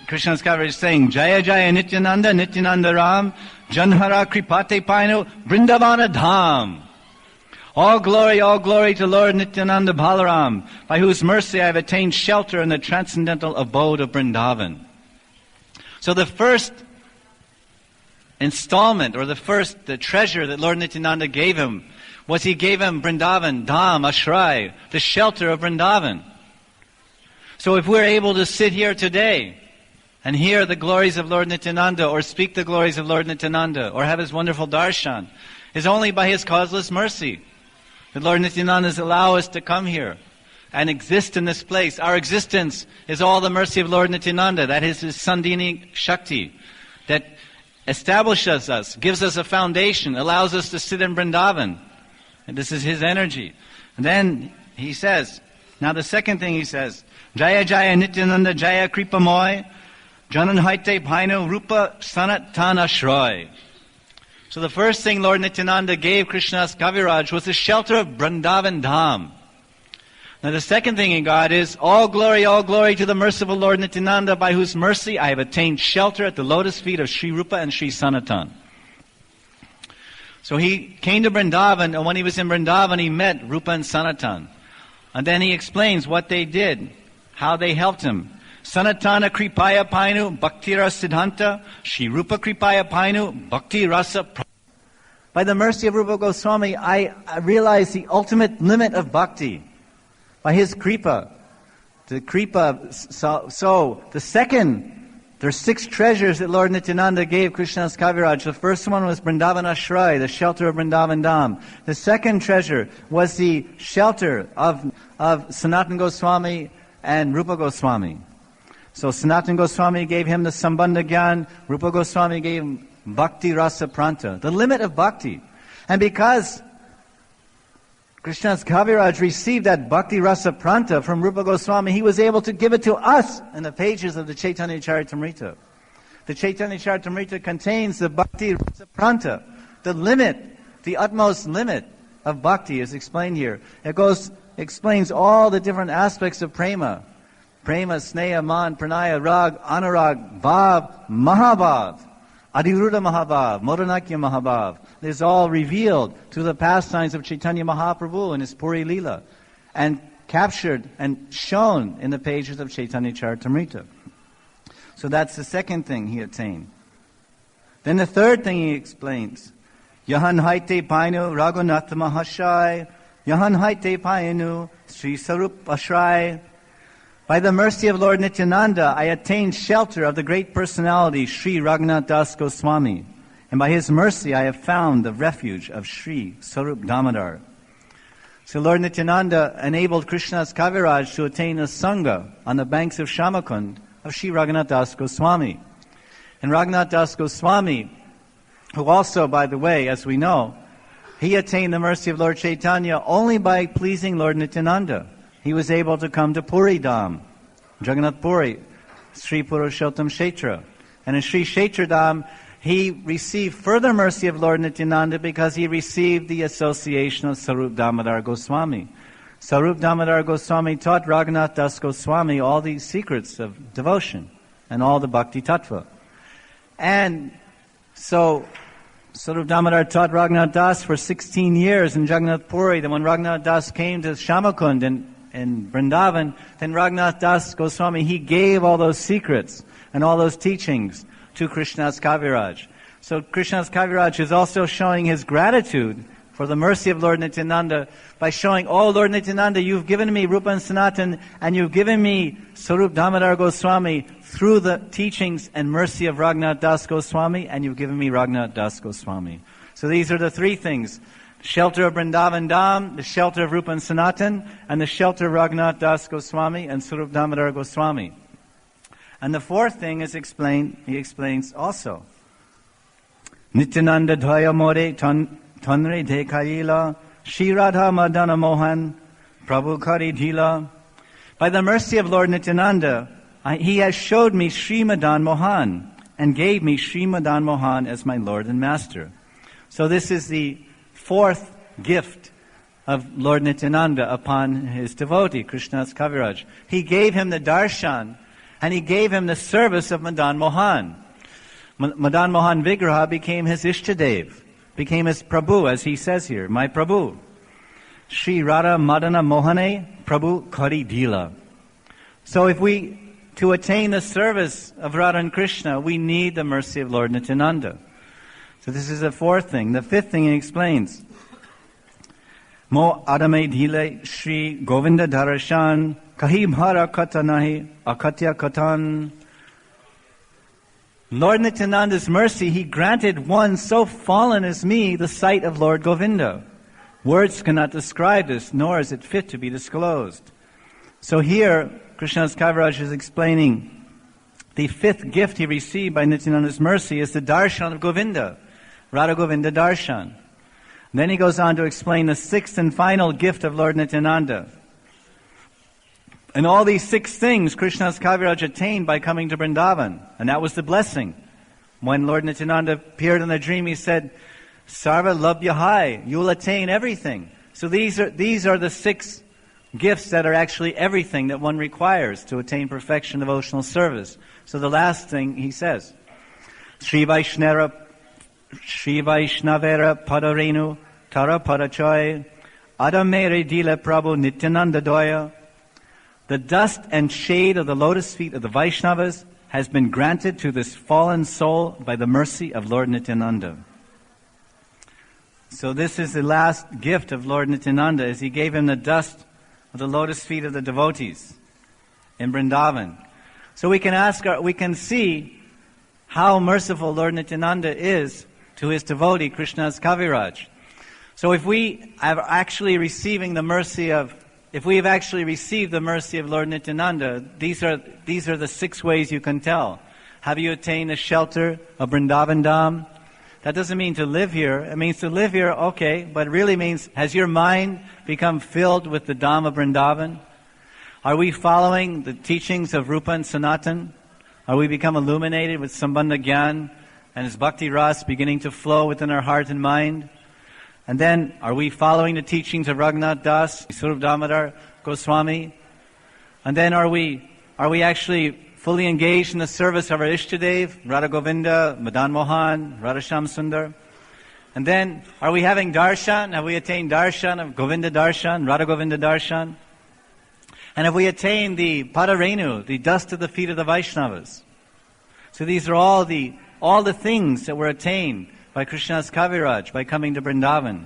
Krishna's Kaviraj is saying, Jaya Jaya Nityananda, Nityananda Ram, Janhara Kripate Painu, Vrindavana Dham. All glory to Lord Nityananda Balaram, by whose mercy I have attained shelter in the transcendental abode of Vrindavan. So the first installment, or the treasure that Lord Nityananda gave him, was he gave him Vrindavan, Dham, Ashray, the shelter of Vrindavan. So if we're able to sit here today and hear the glories of Lord Nityananda, or speak the glories of Lord Nityananda, or have his wonderful darshan, is only by his causeless mercy that Lord Nityananda has allowed us to come here and exist in this place. Our existence is all the mercy of Lord Nityananda. That is his Sandhini Shakti that establishes us, gives us a foundation, allows us to sit in Vrindavan. And this is his energy. And then he says, now the second thing he says, Jaya Jaya Nityananda Jaya Kripa Moy, Janan Haite Bhainu Rupa Sanatana Shroy. So the first thing Lord Nityananda gave Krishna's Kaviraj was the shelter of Vrindavan Dham. Now the second thing he got is, all glory to the merciful Lord Nityananda, by whose mercy I have attained shelter at the lotus feet of Sri Rupa and Sri Sanatan. So he came to Vrindavan, and when he was in Vrindavan, he met Rupa and Sanatan. And then he explains what they did, how they helped him. Sanatana Kripaya Painu Bhakti Rasa Siddhanta, Sri Rupa Kripaya Painu Bhakti Rasa. By the mercy of Rupa Goswami, I realized the ultimate limit of bhakti. By his kripa. The kripa, so the second, there's 6 treasures that Lord Nityananda gave Krishna's Kaviraj. The first one was Vrindavan Ashray, the shelter of Vrindavan Dham. The second treasure was the shelter of Sanatana Goswami and Rupa Goswami. So Sanatana Goswami gave him the Sambandha Gyan, Rupa Goswami gave him Bhakti Rasa Pranta, the limit of bhakti. And because Krishna's Kaviraj received that Bhakti Rasa Pranta from Rupa Goswami, he was able to give it to us in the pages of the Chaitanya Charitamrita. The Chaitanya Charitamrita contains the Bhakti Rasa Pranta, the limit, the utmost limit of bhakti is explained here. It explains all the different aspects of prema. Prema, Sneha, Man, Pranaya, Rag, Anurag, Bhav, Mahabhav, Adhiruddha Mahabhav, Modanakya Mahabhav. This is all revealed through the pastimes of Chaitanya Mahaprabhu in his Puri Lila, and captured and shown in the pages of Chaitanya Charitamrita. So that's the second thing he attained. Then the third thing he explains, Yahan Haite Painu Raghunatha Mahashai, Yahan Haite Painu Sri Sarup Ashrai. By the mercy of Lord Nityananda, I attained shelter of the great personality, Sri Raghunath Das Goswami. And by his mercy, I have found the refuge of Sri Sarup Damodar. So Lord Nityananda enabled Krishna's Kaviraj to attain a Sangha on the banks of Shamakund of Sri Raghunath Das Goswami. And Raghunath Das Goswami, who also, by the way, as we know, he attained the mercy of Lord Chaitanya only by pleasing Lord Nityananda. He was able to come to Puri Dham, Jagannath Puri, Sri Purushottam Kshetra. And in Sri Kshetra Dham, he received further mercy of Lord Nityananda because he received the association of Sarup Damodar Goswami. Sarup Damodar Goswami taught Raghunath Das Goswami all these secrets of devotion and all the Bhakti Tattva. And so Sarup Damodar taught Raghunath Das for 16 years in Jagannath Puri. Then when Raghunath Das came to Shamakund in Vrindavan, then Raghunath Das Goswami, he gave all those secrets and all those teachings to Krishna's Kaviraj. So Krishna's Kaviraj is also showing his gratitude for the mercy of Lord Nityananda by showing, oh Lord Nityananda, you've given me Rupa and Sanatan, and you've given me Sarup Damodar Goswami through the teachings and mercy of Raghunath Das Goswami, and you've given me Raghunath Das Goswami. So these are the 3 things. The shelter of Vrindavan Dham, the shelter of Rupa and Sanatan, and the shelter of Raghunath Das Goswami and Sarup Damodar Goswami. And the fourth thing is he explains also. Nityananda Dvaya More Tanre Dekayila, Shri Radha Madana Mohan, Prabhu Kari Dhila. By the mercy of Lord Nityananda, he has showed me Sri Madan Mohan and gave me Sri Madan Mohan as my Lord and Master. So this is the 4th gift of Lord Nityananda upon his devotee, Krishna's Kaviraj. He gave him the darshan And he gave him the service of Madan Mohan. Madan Mohan Vigraha became his Ishtadev, became his Prabhu, as he says here, my Prabhu. Shri Radha Madana Mohane Prabhu Kari Dila. So to attain the service of Radha and Krishna, we need the mercy of Lord Nityananda. So this is the fourth thing. The fifth thing he explains. Mo adame dhile Shri Govinda Dharashan kahi bhara kata nahi akatya katan. Lord Nityananda's mercy, he granted one so fallen as me the sight of Lord Govinda. Words cannot describe this, nor is it fit to be disclosed. So here, Krishnadas Kaviraj is explaining the fifth gift he received by Nityananda's mercy is the darshan of Govinda, Radha Govinda darshan. Then he goes on to explain the sixth and final gift of Lord Nityananda. And all these six things Krishnadas Kaviraj attained by coming to Vrindavan, and that was the blessing. When Lord Nityananda appeared in a dream, he said, Sarva Labhyahai, you'll attain everything. So these are the six gifts that are actually everything that one requires to attain perfection devotional service. So the last thing he says, Sri Vaishnavera Padarenu Tara Parachoy Adamere Dila Prabhu Nityananda Doya. The dust and shade of the lotus feet of the Vaishnavas has been granted to this fallen soul by the mercy of Lord Nityananda. So this is the last gift of Lord Nityananda, as he gave him the dust of the lotus feet of the devotees in Vrindavan. So we can see how merciful Lord Nityananda is to his devotee, Krishnadas Kaviraj. So if we have actually received the mercy of Lord Nityananda, these are the 6 ways you can tell. Have you attained the shelter of Vrindavan Dham? That doesn't mean to live here. It means to live here, okay, but it really means, has your mind become filled with the Dham of Vrindavan? Are we following the teachings of Rupa and Sanatan? Are we become illuminated with Sambandha Gyan and his Bhakti Ras beginning to flow within our heart and mind? And then, are we following the teachings of Raghunath Das, Swarup Damodar Goswami? And then are we actually fully engaged in the service of our Ishtadev, Radha Govinda, Madan Mohan, Radha Shyam Sundar? And then, are we having darshan? Have we attained darshan of Govinda darshan, Radha Govinda darshan? And have we attained the padarenu, the dust of the feet of the Vaishnavas? So these are all the things that were attained by Krishnadas Kaviraj, by coming to Vrindavan.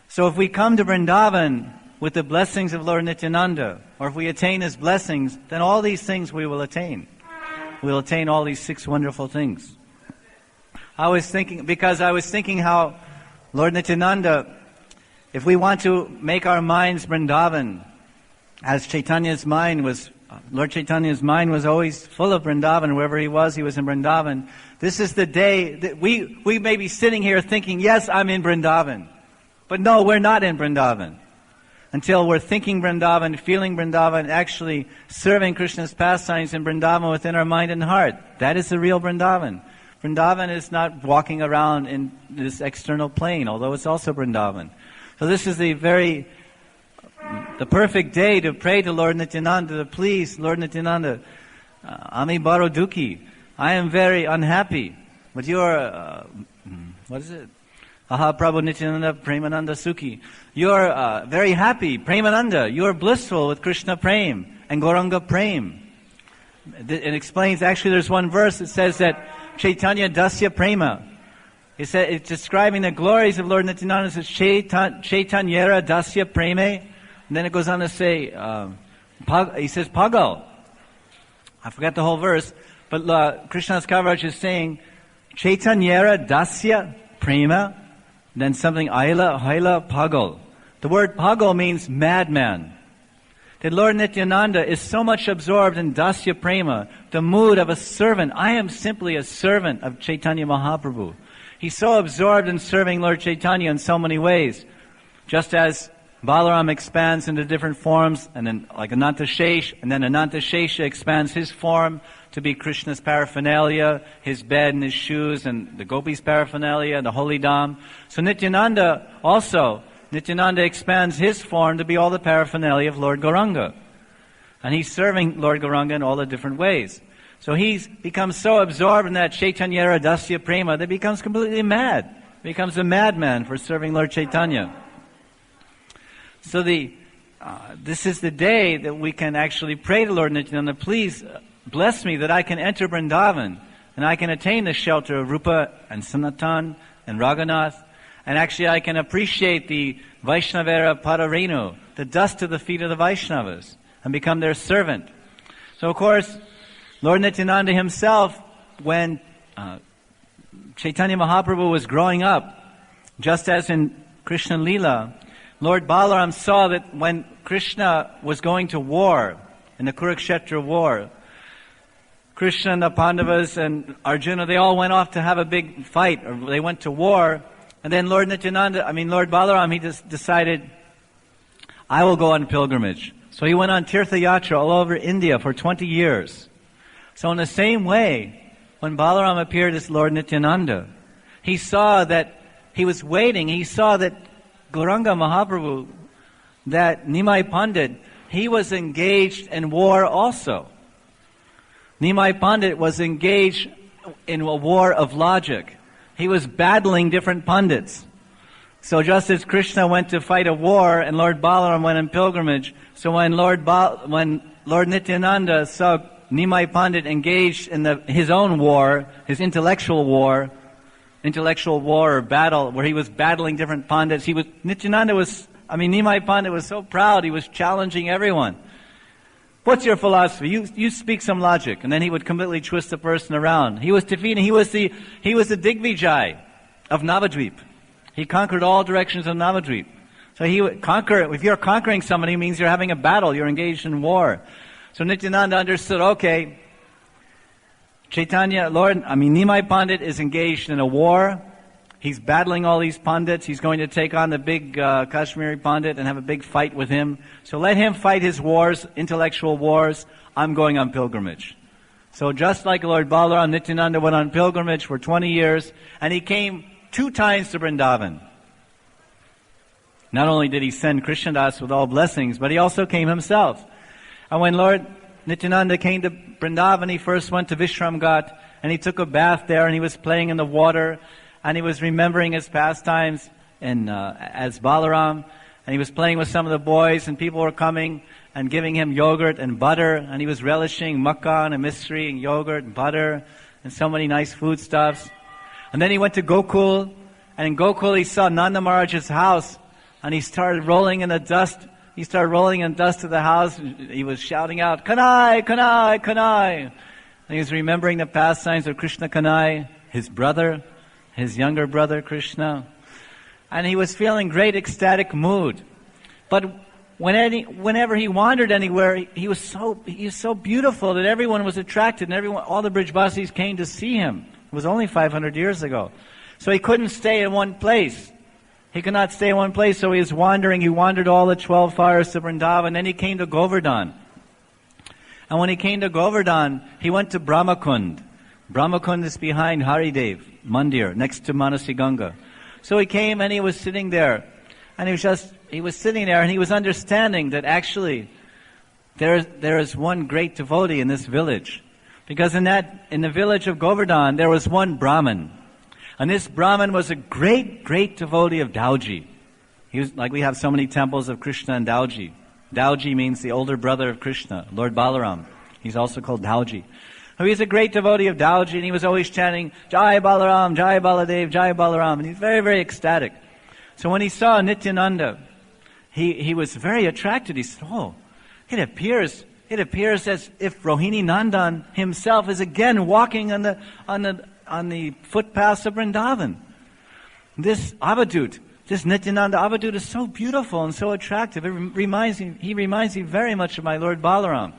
So if we come to Vrindavan with the blessings of Lord Nityananda, or if we attain his blessings, then all these things we will attain. We'll attain all these 6 wonderful things. I was thinking how Lord Nityananda, if we want to make our minds Vrindavan, as Lord Chaitanya's mind was always full of Vrindavan. Wherever he was in Vrindavan. This is the day that we may be sitting here thinking, yes, I'm in Vrindavan. But no, we're not in Vrindavan. Until we're thinking Vrindavan, feeling Vrindavan, actually serving Krishna's pastimes in Vrindavan within our mind and heart. That is the real Vrindavan. Vrindavan is not walking around in this external plane, although it's also Vrindavan. So this is the perfect day to pray to Lord Nityananda, to please Lord Nityananda, Ami Baro Dukhi, I am very unhappy, but you are, what is it? Aha Prabhu Nityananda Premananda Sukhi. You are very happy, Premananda, you are blissful with Krishna Prem and Gauranga Prem. It explains, actually there's one verse that says that Chaitanya Dasya Prema. It's describing the glories of Lord Nityananda. It says Chaitanyera Dasya Preme. And then it goes on to say, he says Pagal. I forgot the whole verse, but Krishnadas Kaviraj is saying, Chaitanyera Dasya Prema, then something Haila Pagal. The word Pagal means madman. That Lord Nityananda is so much absorbed in Dasya Prema, the mood of a servant. I am simply a servant of Chaitanya Mahaprabhu. He's so absorbed in serving Lord Chaitanya in so many ways. Just as Balaram expands into different forms, and then like Anantashesh, and then Anantashesha expands his form to be Krishna's paraphernalia, his bed and his shoes, and the gopis' paraphernalia, the holy dham. So Nityananda expands his form to be all the paraphernalia of Lord Gauranga. And he's serving Lord Gauranga in all the different ways. So he's become so absorbed in that Chaitanya Radhasya Prema that he becomes completely mad. He becomes a madman for serving Lord Chaitanya. So this is the day that we can actually pray to Lord Nityananda, please bless me that I can enter Vrindavan and I can attain the shelter of Rupa and Sanatan and Raghunath, and actually I can appreciate the Vaishnavera Padarenu, the dust of the feet of the Vaishnavas, and become their servant. So of course, Lord Nityananda himself, when Chaitanya Mahaprabhu was growing up, just as in Krishna Lila, Lord Balaram saw that when Krishna was going to war, in the Kurukshetra war, Krishna and the Pandavas and Arjuna, they all went off to have a big fight, or they went to war, and then Lord Balaram, he just decided, I will go on pilgrimage. So he went on Tirtha Yatra all over India for 20 years. So in the same way, when Balaram appeared as Lord Nityananda, he saw that he was waiting, he saw that Gauranga Mahaprabhu, that Nimai Pandit, he was engaged in war also. Nimai Pandit was engaged in a war of logic. He was battling different Pandits. So just as Krishna went to fight a war and Lord Balaram went on pilgrimage, so when Lord Nityananda saw Nimai Pandit engaged in his own war, his intellectual war or battle, where he was battling different Pandits, Nimai Pandit was so proud, he was challenging everyone. What's your philosophy? You speak some logic. And then he would completely twist the person around. He was defeating, he was the Digvijay of Navadvip. He conquered all directions of Navadvip. So he would conquer, if you're conquering somebody, it means you're having a battle, you're engaged in war. So Nityananda understood, okay, Nimai Pandit is engaged in a war. He's battling all these Pandits. He's going to take on the big Kashmiri Pandit and have a big fight with him. So let him fight his wars, intellectual wars. I'm going on pilgrimage. So just like Lord Balaram, Nityananda went on pilgrimage for 20 years, and he came 2 times to Vrindavan. Not only did he send Krishnadas with all blessings, but he also came himself. And when Lord Nityananda came to Vrindavan, he first went to Vishram Ghat, and he took a bath there, and he was playing in the water, and he was remembering his pastimes as Balaram, and he was playing with some of the boys, and people were coming and giving him yogurt and butter, and he was relishing makkan and misri and yogurt and butter and so many nice foodstuffs. And then he went to Gokul, and in Gokul he saw Nanda Maharaj's house, and he started rolling in the dust. He started rolling in dust to the house. He was shouting out, Kanai, Kanai, Kanai. And he was remembering the pastimes of Krishna Kanai, his brother, his younger brother Krishna. And he was feeling great ecstatic mood. But whenever he wandered anywhere, he was so beautiful that everyone was attracted, and all the Brijvasis came to see him. It was only 500 years ago. So he couldn't stay in one place. He could not stay in one place, so he was wandering. He wandered all the 12 forests of Vrindavan, then he came to Govardhan. And when he came to Govardhan, he went to Brahmakund. Brahmakund is behind Haridev Mandir, next to Manasi Ganga. So he came and he was sitting there. And he was sitting there and he was understanding that actually there is one great devotee in this village. Because in the village of Govardhan, there was one Brahmin. And this Brahmin was a great, great devotee of Dauji. He was, like we have so many temples of Krishna and Dauji. Dauji means the older brother of Krishna, Lord Balaram. He's also called Dauji. So he's a great devotee of Dauji, and he was always chanting, Jai Balaram, Jai Baladev, Jai Balaram. And he's very, very ecstatic. So when he saw Nityananda, he was very attracted. He said, oh, it appears as if Rohini Nandan himself is again walking on the footpaths of Vrindavan. This Avadut, this Nityananda Avadut is so beautiful and so attractive. He reminds me very much of my Lord Balaram.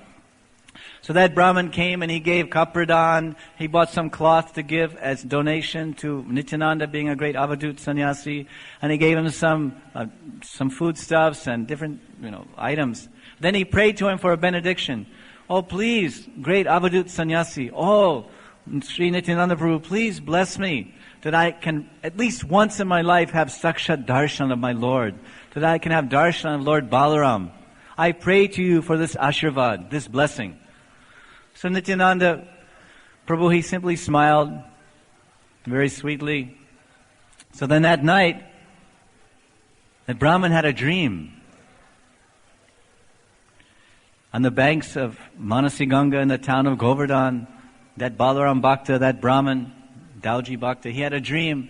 So that Brahmin came and he gave Kapradan. He bought some cloth to give as donation to Nityananda, being a great Avadut sannyasi, and he gave him some foodstuffs and different items. Then he prayed to him for a benediction. Oh, please, great Avadut sannyasi. Oh, Sri Nityananda Prabhu, please bless me that I can at least once in my life have sakshat darshan of my Lord, that I can have darshan of Lord Balaram. I pray to you for this Ashirvad, this blessing. So Nityananda Prabhu, he simply smiled very sweetly. So then that night, the Brahmin had a dream. On the banks of Manasi Ganga in the town of Govardhan, that Balaram Bhakta, that Brahmin, Dauji Bhakta, he had a dream.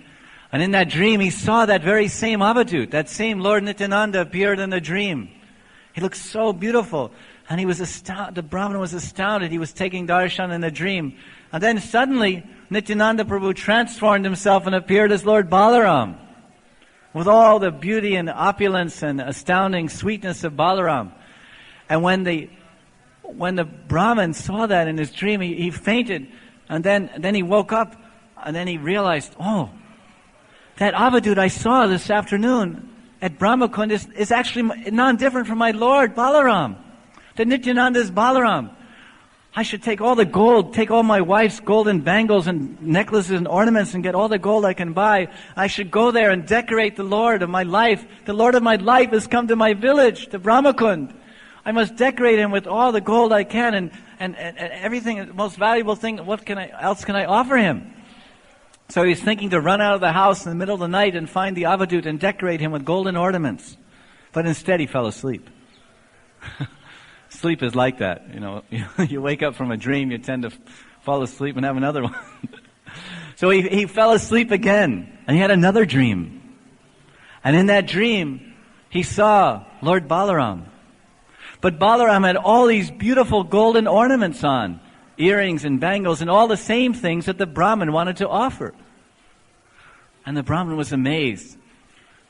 And in that dream, he saw that very same Avadut, that same Lord Nityananda appeared in the dream. He looked so beautiful. And he was astounded, the Brahmin was astounded. He was taking darshan in the dream. And then suddenly, Nityananda Prabhu transformed himself and appeared as Lord Balaram, with all the beauty and opulence and astounding sweetness of Balaram. And when the Brahmin saw that in his dream, he fainted. And then he woke up, and then he realized, oh, that Avadut I saw this afternoon at Brahmakund is actually non-different from my Lord Balaram. That Nityananda is Balaram. I should take all the gold, take all my wife's golden bangles and necklaces and ornaments and get all the gold I can buy. I should go there and decorate the Lord of my life. The Lord of my life has come to my village, to Brahmakund. I must decorate him with all the gold I can and everything, the most valuable thing. What else can I offer him? So he's thinking to run out of the house in the middle of the night and find the Avadut and decorate him with golden ornaments. But instead he fell asleep. Sleep is like that, You wake up from a dream, you tend to fall asleep and have another one. So he fell asleep again, and he had another dream. And in that dream, he saw Lord Balaram. But Balaram had all these beautiful golden ornaments on, earrings and bangles and all the same things that the Brahmin wanted to offer. And the Brahmin was amazed.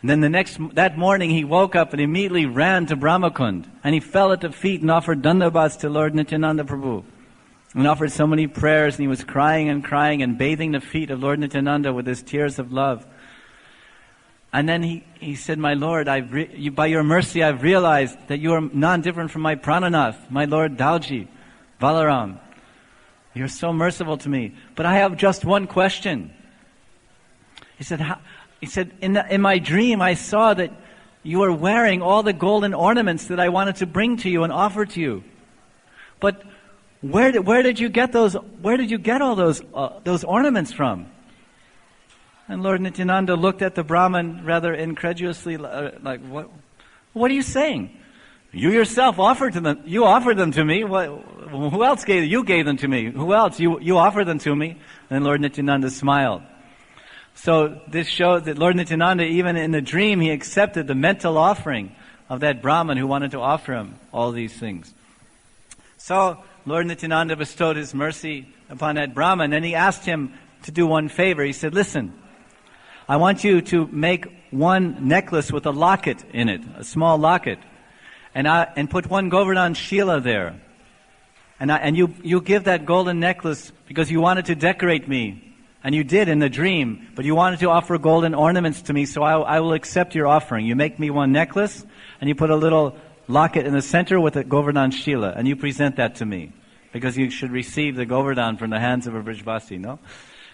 And then that morning he woke up and immediately ran to Brahmakund, and he fell at the feet and offered dandavats to Lord Nityananda Prabhu, and offered so many prayers, and he was crying and bathing the feet of Lord Nityananda with his tears of love. And then he said, my Lord, by your mercy I've realized that you are non-different from my Prananath, my Lord Dauji, Balaram. You're so merciful to me. But I have just one question. He said, in my dream I saw that you were wearing all the golden ornaments that I wanted to bring to you and offer to you. But where did you get those? Where did you get all those ornaments from? And Lord Nityananda looked at the Brahmin rather incredulously, like, what are you saying? You yourself offered them. You offered them to me. Who else gave them? You gave them to me. Who else? You offered them to me. And Lord Nityananda smiled. So this shows that Lord Nityananda, even in the dream, he accepted the mental offering of that Brahmin who wanted to offer him all these things. So Lord Nityananda bestowed his mercy upon that Brahmin, and he asked him to do one favor. He said, listen, I want you to make one necklace with a locket in it, a small locket, and put one Govardhan Shila there. And you give that golden necklace because you wanted to decorate me. And you did in the dream, but you wanted to offer golden ornaments to me, so I will accept your offering. You make me one necklace, and you put a little locket in the center with a Govardhan Shila, and you present that to me, because you should receive the Govardhan from the hands of a Brijvasi, no?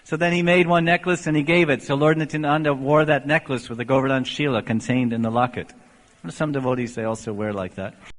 So then he made one necklace and he gave it. So Lord Nityananda wore that necklace with the Govardhan Shila contained in the locket. Some devotees, they also wear like that.